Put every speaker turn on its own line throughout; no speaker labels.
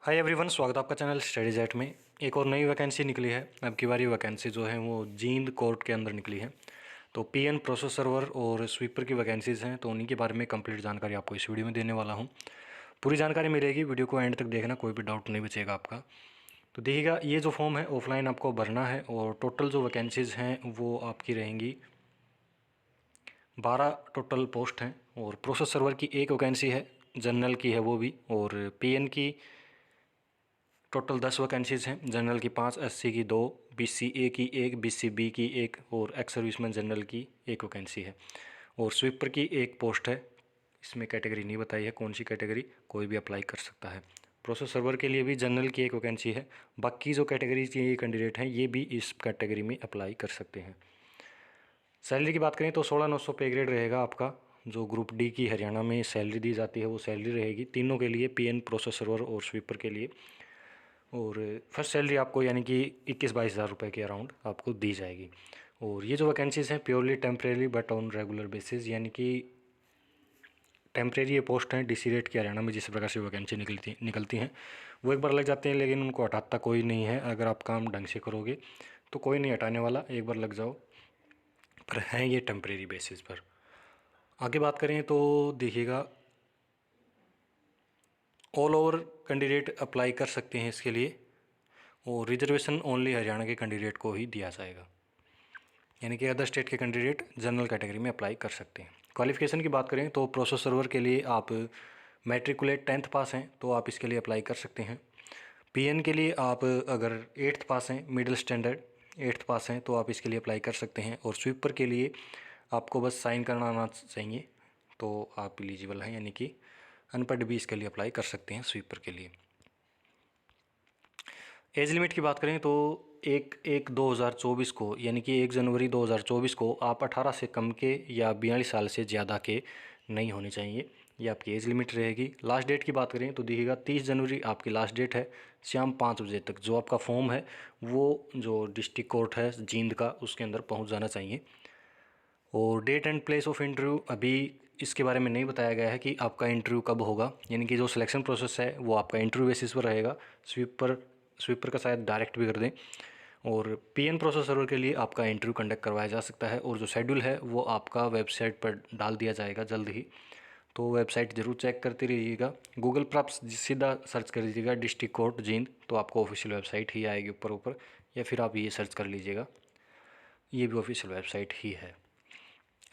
Hi everyone, स्वागत है आपका चैनल स्टडी जेट में। एक और नई वैकेंसी निकली है। अब की बारी वैकेंसी जो है वो जींद कोर्ट के अंदर निकली है। तो पीएन प्रोसेस सर्वर और स्वीपर की वैकेंसीज़ हैं, तो उन्हीं के बारे में कंप्लीट जानकारी आपको इस वीडियो में देने वाला हूं। पूरी जानकारी मिलेगी, वीडियो को एंड तक देखना, कोई भी डाउट नहीं बचेगा आपका। तो देखिएगा, ये जो फॉर्म है ऑफलाइन आपको भरना है और टोटल जो वैकेंसीज़ हैं वो आपकी रहेंगी 12 टोटल पोस्ट हैं। और प्रोसेस सर्वर की एक वैकेंसी है, जनरल की है वो भी, और पीएन की टोटल 10 वैकेंसीज़ हैं। जनरल की 5, एससी की 2, बीसीए की 1, बीसीबी की 1 और एक्स सर्विसमैन जनरल की 1 वैकेंसी है। और स्वीपर की 1 पोस्ट है। इसमें कैटेगरी नहीं बताई है, कौन सी कैटेगरी, कोई भी अप्लाई कर सकता है। प्रोसेस सर्वर के लिए भी जनरल की 1 वैकेंसी है। बाकी जो कैटेगरी के कैंडिडेट हैं ये भी इस कैटेगरी में अप्लाई कर सकते हैं। सैलरी की बात करें तो 16,900 पे ग्रेड रहेगा आपका। जो ग्रुप डी की हरियाणा में सैलरी दी जाती है वो सैलरी रहेगी तीनों के लिए, पीएन, प्रोसेस सर्वर और स्वीपर के लिए। और फर्स्ट सैलरी आपको यानी कि 21-22 हज़ार रुपये के अराउंड आपको दी जाएगी। और ये जो वैकेंसीज़ हैं purely temporary but on regular basis, यानी कि टेम्परेरी ये पोस्ट हैं। डीसी रेट की हरियाणा में जिस प्रकार से वैकेंसी निकलती हैं वो एक बार लग जाते हैं, लेकिन उनको हटाता कोई नहीं है। अगर आप काम ढंग से करोगे तो कोई नहीं हटाने वाला, एक बार लग जाओ, पर हैं ये टेम्परेरी बेसिस पर। आगे बात करें तो देखिएगा, ऑल ओवर कैंडिडेट अप्लाई कर सकते हैं इसके लिए, और रिजर्वेशन ओनली हरियाणा के कैंडिडेट को ही दिया जाएगा, यानी कि अदर स्टेट के कैंडिडेट जनरल कैटेगरी में अप्लाई कर सकते हैं। क्वालिफिकेशन की बात करें तो प्रोसेस सर्वर के लिए आप मैट्रिकुलेट 10th पास हैं तो आप इसके लिए अप्लाई कर सकते हैं। पीएन के लिए आप अगर 8th पास हैं, मिडिल स्टैंडर्ड 8th पास हैं, तो आप इसके लिए अप्लाई कर सकते हैं। और स्वीपर के लिए आपको बस साइन करना आना चाहिए तो आप एलिजिबल हैं, यानी कि अनपढ़ भी इसके लिए अप्लाई कर सकते हैं स्वीपर के लिए। एज लिमिट की बात करें तो 1/1/2024 को, यानी कि 1 जनवरी 2024 को आप 18 से कम के या 42 साल से ज़्यादा के नहीं होने चाहिए, ये आपकी एज लिमिट रहेगी। लास्ट डेट की बात करें तो देखिएगा 30 जनवरी आपकी लास्ट डेट है। शाम 5 बजे तक जो आपका फॉर्म है वो जो डिस्ट्रिक्ट कोर्ट है जींद का उसके अंदर पहुंच जाना चाहिए। और date and place of interview अभी इसके बारे में नहीं बताया गया है कि आपका इंटरव्यू कब होगा, यानी कि जो सिलेक्शन प्रोसेस है वो आपका इंटरव्यू बेसिस पर रहेगा। स्वीपर का शायद डायरेक्ट भी कर दें। और पीएन प्रोसेस सर्वर के लिए आपका इंटरव्यू कंडक्ट करवाया जा सकता है, और जो शेड्यूल है वो आपका वेबसाइट पर डाल दिया जाएगा जल्द ही। तो वेबसाइट ज़रूर चेक करते रहिएगा। गूगल पर आप सीधा सर्च कर लीजिएगा डिस्ट्रिक्ट कोर्ट जींद, तो आपको ऑफिशियल वेबसाइट ही आएगी ऊपर ऊपर, या फिर आप ये सर्च कर लीजिएगा, ये भी ऑफिशियल वेबसाइट ही है।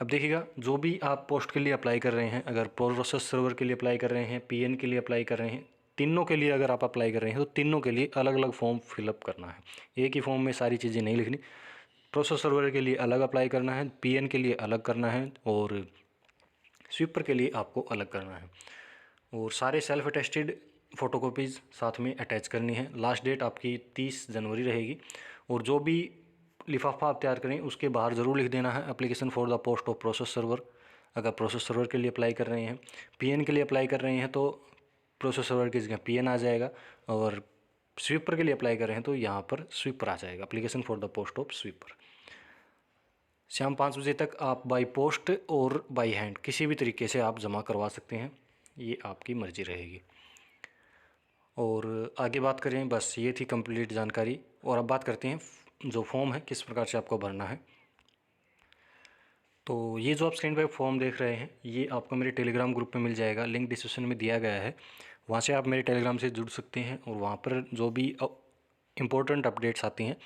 अब देखिएगा, जो भी आप पोस्ट के लिए अप्लाई कर रहे हैं, अगर प्रोसेस सर्वर के लिए अप्लाई कर रहे हैं, पीएन के लिए अप्लाई कर रहे हैं, तीनों के लिए अगर आप अप्लाई कर रहे हैं तो तीनों के लिए अलग अलग फॉर्म फिलअप करना है। एक ही फॉर्म में सारी चीज़ें नहीं लिखनी। प्रोसेस सर्वर के लिए अलग अप्लाई करना है, पीएन के लिए अलग करना है, और स्वीपर के लिए आपको अलग करना है। और सारे सेल्फ अटेस्टेड फ़ोटोकॉपीज़ साथ में अटैच करनी है। लास्ट डेट आपकी 30 जनवरी रहेगी। और जो भी लिफाफा आप तैयार करें उसके बाहर ज़रूर लिख देना है application for the post of process server, अगर प्रोसेस सर्वर के लिए अप्लाई कर रहे हैं। पीएन के लिए अप्लाई कर रहे हैं तो प्रोसेस सर्वर की जगह पीएन आ जाएगा, और स्वीपर के लिए अप्लाई कर रहे हैं तो यहाँ पर स्वीपर आ जाएगा, application for the post of sweeper. शाम 5 बजे तक आप बाई पोस्ट और बाई हैंड किसी भी तरीके से आप जमा करवा सकते हैं, ये आपकी मर्ज़ी रहेगी। और आगे बात करें, बस ये थी कंप्लीट जानकारी। और अब बात करते हैं जो फॉर्म है किस प्रकार से आपको भरना है। तो ये जो आप स्क्रीन पर फॉर्म देख रहे हैं ये आपको मेरे टेलीग्राम ग्रुप पे मिल जाएगा, लिंक डिस्क्रिप्शन में दिया गया है। वहाँ से आप मेरे टेलीग्राम से जुड़ सकते हैं, और वहाँ पर जो भी इम्पोर्टेंट अपडेट्स आती हैं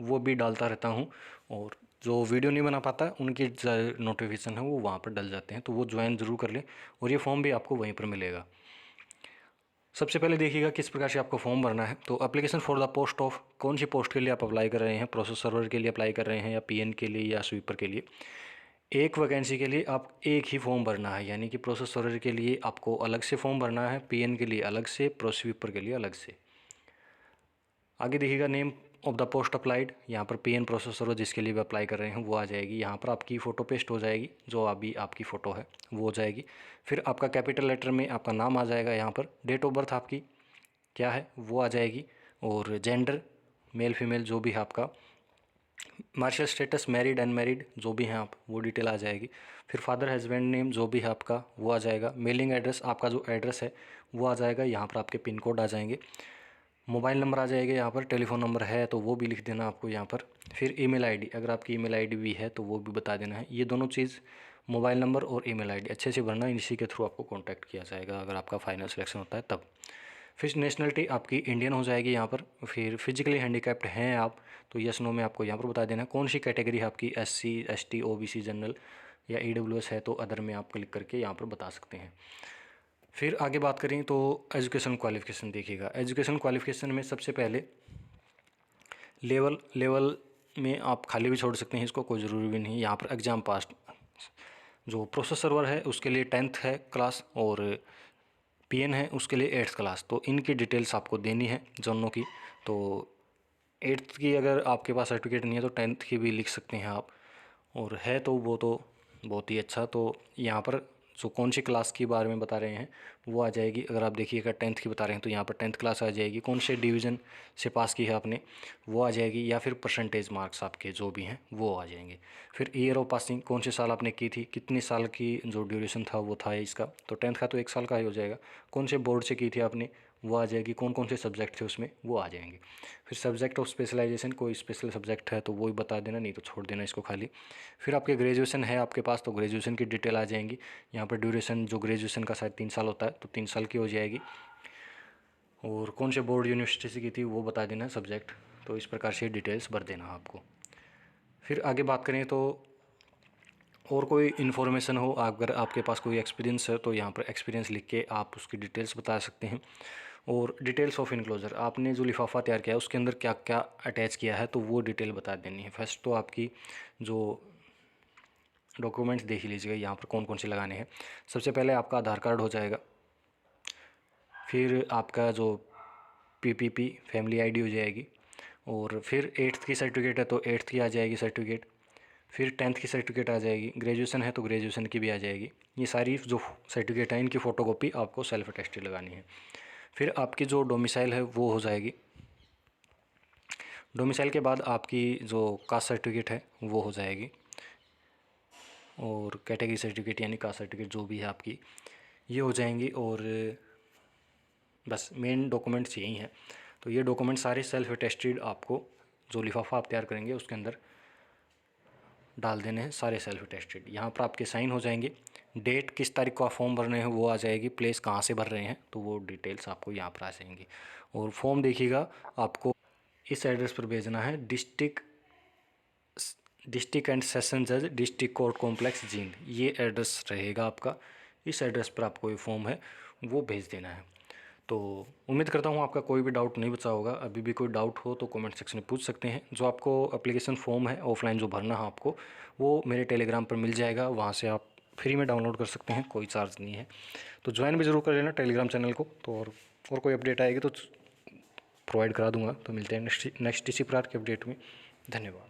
वो भी डालता रहता हूँ। और जो वीडियो नहीं बना पाता उनकी नोटिफिकेशन है वो वहाँ पर डल जाते हैं, तो वो ज्वाइन ज़रूर कर लें। और ये फॉर्म भी आपको वहीं पर मिलेगा। सबसे पहले देखिएगा किस प्रकार से आपको फॉर्म भरना है। तो application for the post of, कौन सी पोस्ट के लिए आप अप्लाई कर रहे हैं, प्रोसेस सर्वर के लिए अप्लाई कर रहे हैं या पीएन के लिए या स्वीपर के लिए। एक वैकेंसी के लिए आप एक ही फॉर्म भरना है, यानी कि प्रोसेस सर्वर के लिए आपको अलग से फॉर्म भरना है, पीएन के लिए अलग से, स्वीपर के लिए अलग से। आगे देखिएगा name of the post applied, यहाँ पर पीएन प्रोसेस सर्वर जिसके लिए भी अप्लाई कर रहे हैं वो आ जाएगी। यहाँ पर आपकी फ़ोटो पेस्ट हो जाएगी, जो अभी आपकी फ़ोटो है वो हो जाएगी। फिर आपका कैपिटल लेटर में आपका नाम आ जाएगा, यहाँ पर डेट ऑफ बर्थ आपकी क्या है वो आ जाएगी, और जेंडर मेल फीमेल जो भी है आपका मार्शल स्टेटस मैरिड अनमैरिड जो भी हैं आप, वो डिटेल आ जाएगी। फिर फादर हस्बैंड नेम जो भी है आपका वो आ जाएगा। मेलिंग एड्रेस, आपका जो एड्रेस है वो आ जाएगा। यहाँ पर आपके पिन कोड आ जाएंगे। मोबाइल नंबर आ जाएगा, यहाँ पर टेलीफोन नंबर है तो वो भी लिख देना आपको यहाँ पर। फिर ईमेल आईडी, अगर आपकी ईमेल आईडी भी है तो वो भी बता देना है। ये दोनों चीज़, मोबाइल नंबर और ईमेल आईडी अच्छे से भरना, इसी के थ्रू आपको कांटेक्ट किया जाएगा अगर आपका फाइनल सिलेक्शन होता है तब। फिर नेशनलिटी आपकी इंडियन हो जाएगी यहाँ पर। फिर फिजिकली हैंडीकैप्ड हैं आप तो यस नो में आपको यहाँ पर बता देना है। कौन सी कैटेगरी है आपकी, SC ST OBC जनरल या EWS है तो अदर में आप क्लिक करके यहाँ पर बता सकते हैं। फिर आगे बात करें तो एजुकेशन क्वालिफ़िकेशन देखिएगा। एजुकेशन क्वालिफ़िकेशन में सबसे पहले लेवल में आप खाली भी छोड़ सकते हैं, इसको कोई ज़रूरी भी नहीं। यहाँ पर एग्ज़ाम पास, जो प्रोसेस सर्वर है उसके लिए 10th है क्लास और PN है उसके लिए 8th क्लास। तो इनकी डिटेल्स आपको देनी है दोनों की। तो 8th की अगर आपके पास सर्टिफिकेट नहीं है तो 10th की भी लिख सकते हैं आप, और है तो वो तो बहुत ही अच्छा। तो यहाँ पर जो कौन सी क्लास के बारे में बता रहे हैं वो आ जाएगी। अगर आप देखिएगा 10th की बता रहे हैं तो यहाँ पर 10th क्लास आ जाएगी। कौन से डिवीज़न से पास की है आपने वो आ जाएगी, या फिर परसेंटेज मार्क्स आपके जो भी हैं वो आ जाएंगे। फिर ईयर ऑफ पासिंग, कौन से साल आपने की थी, कितने साल की जो ड्यूरेशन था वो था इसका, तो 10th का तो 1 साल का ही हो जाएगा। कौन से बोर्ड से की थी आपने वो आ जाएगी। कौन कौन से सब्जेक्ट थे उसमें वो आ जाएंगे। फिर सब्जेक्ट ऑफ स्पेशलाइजेशन, कोई स्पेशल सब्जेक्ट है तो वो ही बता देना, नहीं तो छोड़ देना इसको खाली। फिर आपके ग्रेजुएशन है आपके पास तो ग्रेजुएशन की डिटेल आ जाएंगी। यहाँ पर ड्यूरेशन जो ग्रेजुएशन का शायद 3 साल होता है तो 3 साल की हो जाएगी। और कौन से बोर्ड यूनिवर्सिटी से की थी वो बता देना सब्जेक्ट। तो इस प्रकार से डिटेल्स भर देना आपको। फिर आगे बात करें तो और कोई इन्फॉर्मेशन हो, अगर आपके पास कोई एक्सपीरियंस है तो यहाँ पर एक्सपीरियंस लिख के आप उसकी डिटेल्स बता सकते हैं। और डिटेल्स ऑफ इनक्लोजर, आपने जो लिफाफा तैयार किया है उसके अंदर क्या क्या अटैच किया है तो वो डिटेल बता देनी है। फर्स्ट तो आपकी जो डॉक्यूमेंट्स देख लीजिएगा यहाँ पर कौन कौन से लगाने हैं। सबसे पहले आपका आधार कार्ड हो जाएगा। फिर आपका जो PPP फैमिली ID हो जाएगी। और फिर 8th की सर्टिफिकेट है तो 8th की आ जाएगी सर्टिफिकेट। फिर 10th की सर्टिफिकेट आ जाएगी। ग्रेजुएशन है तो ग्रेजुएशन की भी आ जाएगी। ये सारी जो सर्टिफिकेट हैं इनकी फ़ोटोकॉपी आपको सेल्फ अटेस्टेड लगानी है। फिर आपकी जो डोमिसाइल है वो हो जाएगी। डोमिसाइल के बाद आपकी जो कास्ट सर्टिफिकेट है वो हो जाएगी, और कैटेगरी सर्टिफिकेट यानी कास्ट सर्टिफिकेट जो भी है आपकी ये हो जाएंगी। और बस मेन डॉक्यूमेंट्स यही हैं। तो ये डॉक्यूमेंट सारे सेल्फ अटेस्टेड आपको जो लिफाफा आप तैयार करेंगे उसके अंदर डाल देने हैं, सारे सेल्फ अटेस्टेड। यहाँ पर आपके साइन हो जाएंगे। डेट किस तारीख को आप फॉर्म भरने हैं वो आ जाएगी। प्लेस कहाँ से भर रहे हैं तो वो डिटेल्स आपको यहाँ पर आ जाएंगी। और फॉर्म देखिएगा आपको इस एड्रेस पर भेजना है, डिस्ट्रिक्ट एंड सेशन जज, डिस्ट्रिक्ट कोर्ट कॉम्प्लेक्स जींद, ये एड्रेस रहेगा आपका। इस एड्रेस पर आपको ये फॉर्म है वो भेज देना है। तो उम्मीद करता हूँ आपका कोई भी डाउट नहीं बचा होगा। अभी भी कोई डाउट हो तो कमेंट सेक्शन में पूछ सकते हैं। जो आपको एप्लीकेशन फॉर्म है ऑफलाइन जो भरना है आपको वो मेरे टेलीग्राम पर मिल जाएगा, वहाँ से आप फ्री में डाउनलोड कर सकते हैं, कोई चार्ज नहीं है। तो ज्वाइन भी ज़रूर कर लेना टेलीग्राम चैनल को। तो और कोई अपडेट आएगी तो प्रोवाइड करा दूँगा। तो मिलते हैं नेक्स्ट इसी प्रकार के अपडेट में। धन्यवाद।